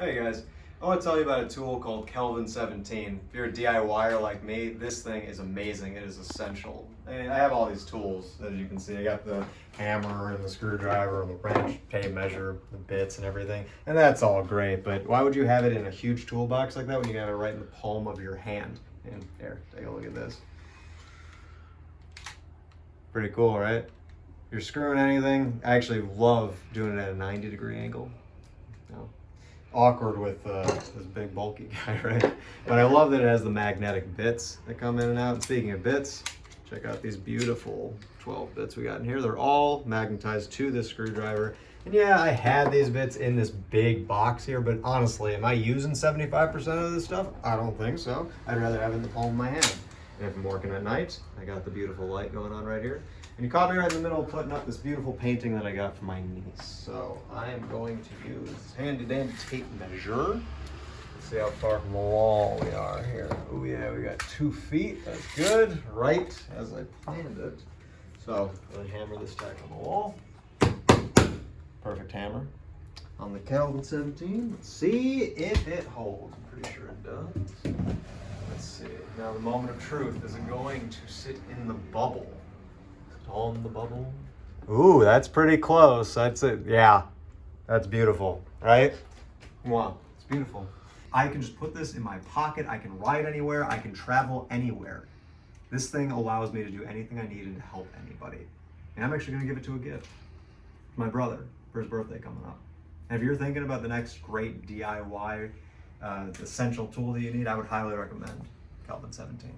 Hey guys, I want to tell you about a tool called Kelvin17. If you're a DIYer like me, this thing is amazing. It is essential. I have all these tools, as you can see. I got the hammer and the screwdriver and the wrench, tape measure, the bits and everything. And that's all great, but why would you have it in a huge toolbox like that when you have it right in the palm of your hand? And here, take a look at this. Pretty cool, right? You're screwing anything. I actually love doing it at a 90-degree angle. No. Awkward with this big bulky guy, right? But I love that it has the magnetic bits that come in and out. And speaking of bits, check out these beautiful 12 bits we got in here. They're all magnetized to this screwdriver. And yeah, I had these bits in this big box here, but honestly, am I using 75% of this stuff? I don't think so. I'd rather have it in the palm of my hand. And if I'm working at night, I got the beautiful light going on right here. And you caught me right in the middle of putting up this beautiful painting that I got for my niece. So I am going to use this handy dandy tape measure. Let's see how far from the wall we are here. Oh yeah, we got 2 feet. That's good. Right as I planned it. So I'm gonna hammer this tack on the wall. Perfect hammer. On the Kelvin17. Let's see if it holds. I'm pretty sure it does. Let's see. Now the moment of truth. Is it going to sit in the bubble? On the bubble. Ooh, that's pretty close. That's it. Yeah, that's beautiful, right? Wow, it's beautiful. I can just put this in my pocket. I can ride anywhere. I can travel anywhere. This thing allows me to do anything I need to help anybody. And I'm actually going to give it to a gift to my brother for his birthday coming up. And if you're thinking about the next great DIY essential tool that you need, I would highly recommend Kelvin17.